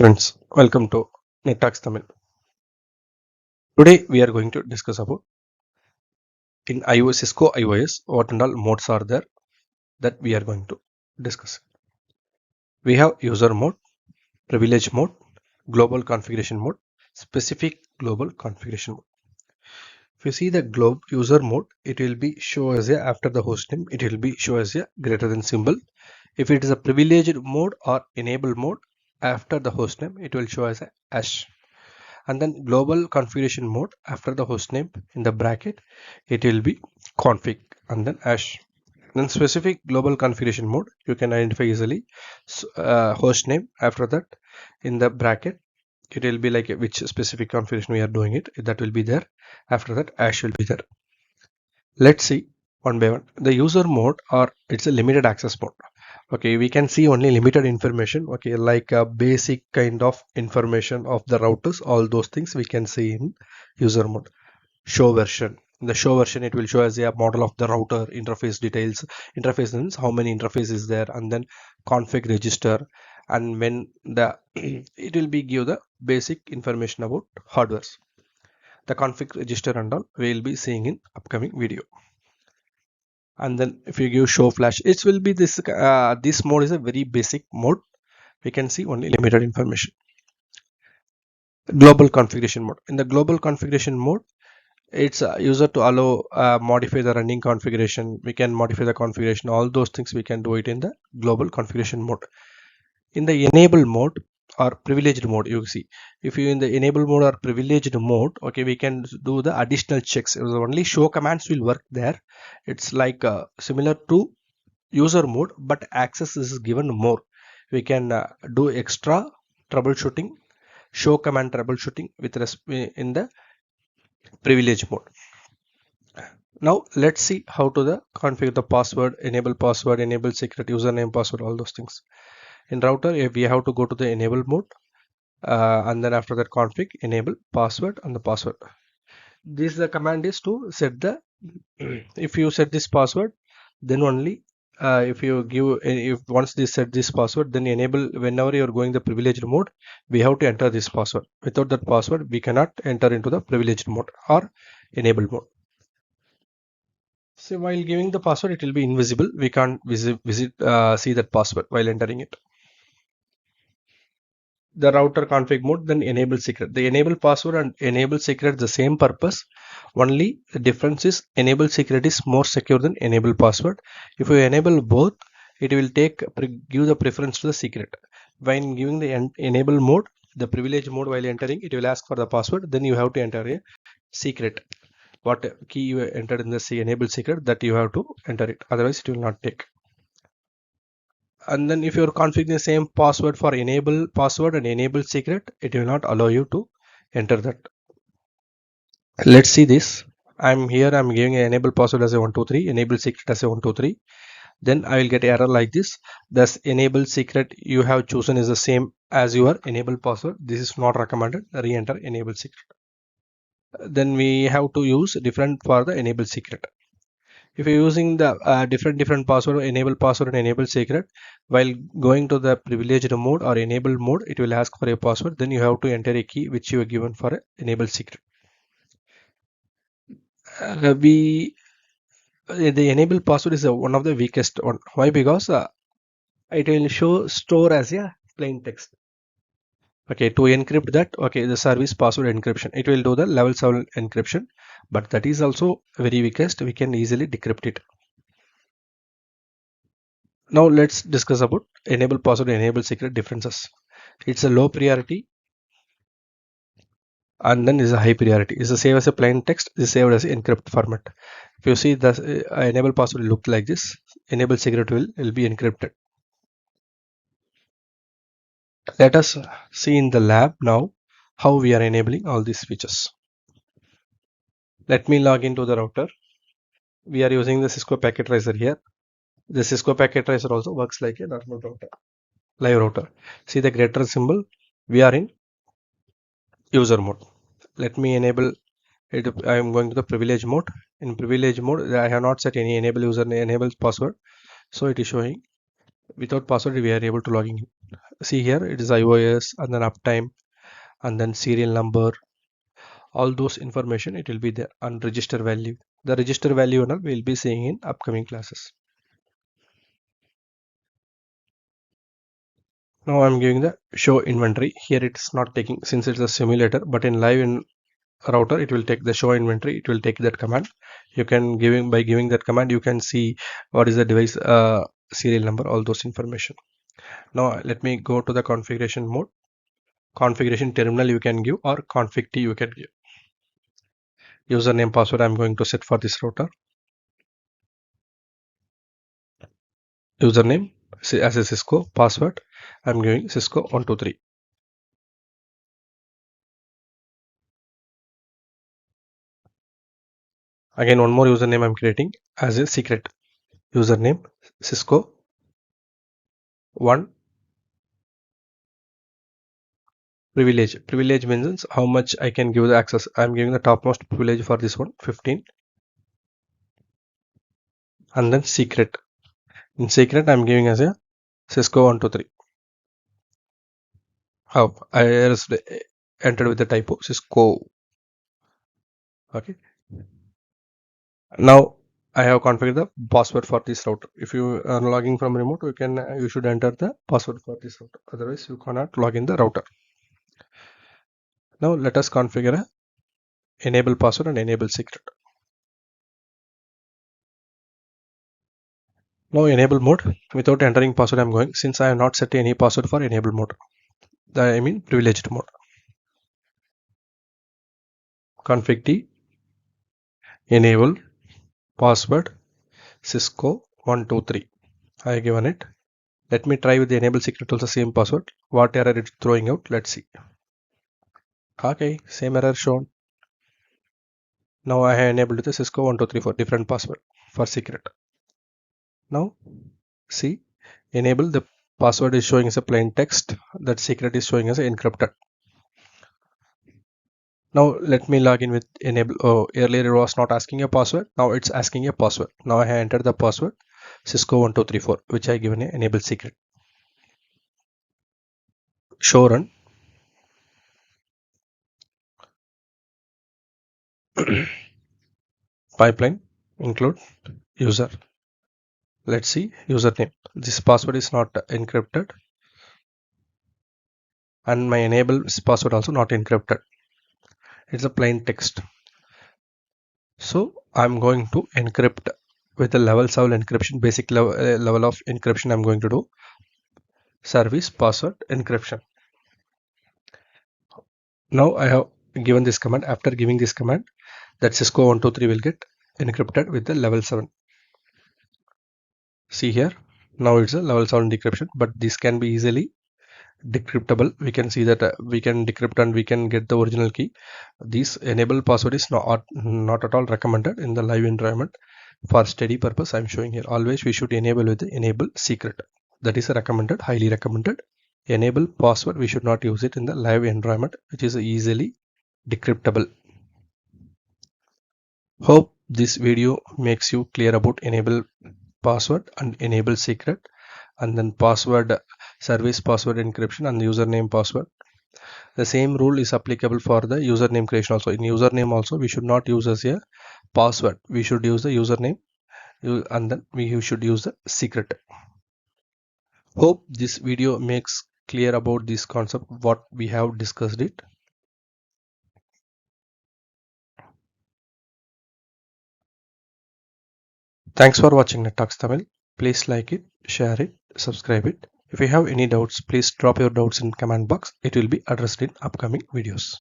friends, welcome to NetTalks Tamil. Today we are going to discuss about in iOS, CISCO iOS, what and all modes are there that we are going to discuss. We have user mode, privilege mode, global configuration mode, specific global configuration mode. If you see the globe user mode, it will be show as a after the hostname, it will be show as a greater than symbol. If it is a privileged mode or enable mode, after the hostname, it will show as a hash. And then global configuration mode after the hostname in the bracket it will be config and then hash. Then specific global configuration mode you can identify easily hostname after that in the bracket it will be like which specific configuration we are doing it, that will be there. After that hash will be there. Let's see one by one. The user mode, or it's a limited access mode. Okay, we can see only limited information. Okay, like a basic kind of information of the routers, all those things we can see in user mode. Show version. In the show version, it will show as a model of the router, interface details. Interface means how many interfaces is there, and then config register. And when the it will be give the basic information about hardwares. The config register and all we will be seeing in upcoming video. And then if you give show flash, it will be this this mode is a very basic mode. We can see only limited information. Global configuration mode. In the global configuration mode, it's a user to allow modify the running configuration. We can modify the configuration, all those things we can do it in the global configuration mode. In the enable mode or privileged mode, you see if you in the enable mode or privileged mode, okay, we can do the additional checks. Only show commands will work there. It's like similar to user mode, but access is given more. We can do extra troubleshooting, show command troubleshooting with in the privilege mode. Now let's see how to the configure the password, enable secret, username, password, all those things. In router, if we have to go to the enable mode, and then after that config, enable password and the password. This the command is to set the if you set this password, then only if you give if once this set this password, then enable whenever you are going the privileged mode, we have to enter this password. Without that password, we cannot enter into the privileged mode or enable mode. So while giving the password, it will be invisible. We can't see that password while entering it. The router config mode, then enable secret. The enable password and enable secret the same purpose. Only the difference is enable secret is more secure than enable password. If you enable both, it will give the preference to the secret. When giving the enable mode, the privilege mode, while entering, it will ask for the password. Then you have to enter a secret. What key you entered in the enable secret, that you have to enter it. Otherwise, it will not take. And then if you're configuring the same password for enable password and enable secret, it will not allow you to enter that. Let's see this. I'm giving an enable password as a 123, enable secret as a 123. Then I will get error like this. Thus enable secret you have chosen is the same as your enable password. This is not recommended. Re-enter enable secret. Then we have to use different for the enable secret. If you're using the different password, enable password and enable secret, while going to the privileged mode or enable mode, it will ask for a password. Then you have to enter a key which you are given for enable secret. The enable password is one of the weakest one. Why? Because it will store as a plain text. Okay, to encrypt that, okay, the service password encryption, it will do the level 7 encryption, but that is also very weakest. We can easily decrypt it. Now let's discuss about enable password and enable secret differences. It's a low priority and then is a high priority. Is a save as a plain text, is saved as encrypt format. If you see the enable password will look like this, enable secret will be encrypted. Let us see in the lab now how we are enabling all these features. Let me log into the router. We are using the Cisco packet tracer here. The Cisco packet tracer also works like a normal router, live router. See the greater symbol, we are in user mode. Let me enable it. I am going to the privilege mode. In privilege mode, I have not set any enable user enable password, so it is showing Without password, we are able to log in. See here, it is iOS and then uptime and then serial number. All those information it will be there and register value. The register value and all we will be seeing in upcoming classes. Now I'm giving the show inventory. Here it's not taking since it's a simulator, but in live in router it will take the show inventory. It will take that command. You can by giving that command you can see what is the device serial number, all those information. Now let me go to the configuration mode. Configuration terminal you can give or config t you can give. Username password I'm going to set for this router. Username as a Cisco. Password I'm giving Cisco 123. Again one more username I'm creating as a secret. Username Cisco 1. Privilege means how much I can give the access. I'm giving the topmost privilege for this one 15, and then secret. In secret I'm giving as a Cisco 123. How I just entered with the typo Cisco. Okay. Now I have configured the password for this router. If you are logging from remote, you should enter the password for this router. Otherwise, you cannot log in the router. Now let us configure a enable password and enable secret. Now enable mode. Without entering password, I'm going since I have not set any password for enable mode. I mean privileged mode. Config T enable password Cisco 123. I have given it. Let me try with the enable secret also same password. What error it's throwing out? Let's see. Okay, same error shown. Now I have enabled the Cisco 123 for different password for secret. Now see, enable the password is showing as a plain text. That secret is showing as encrypted. Now let me log in with enable. Oh, earlier it was not asking a password. Now it's asking a password. Now I have entered the password Cisco 1234, which I given a enable secret. Show run. Pipeline include user. Let's see username. This password is not encrypted, and my enable password also not encrypted. It's a plain text. So I'm going to encrypt with the level 7 encryption, basic level of encryption. I'm going to do service password encryption. Now I have given this command. After giving this command, that Cisco 123 will get encrypted with the level 7. See here, now it's a level 7 decryption, but this can be easily decryptable. We can see that we can decrypt and we can get the original key. This enable password is not at all recommended in the live environment. For study purpose, I'm showing here. Always we should enable with the enable secret. That is recommended, highly recommended. Enable password, we should not use it in the live environment, which is easily decryptable. Hope this video makes you clear about enable password and enable secret, and then password service password encryption and username password. The same rule is applicable for the username creation also. In username also we should not use as a password. We should use the username and then we should use the secret. Hope this video makes clear about this concept what we have discussed it. Thanks for watching NetTalks Tamil. Please like it, share it, subscribe it. If you have any doubts, please drop your doubts in comment box. It will be addressed in upcoming videos.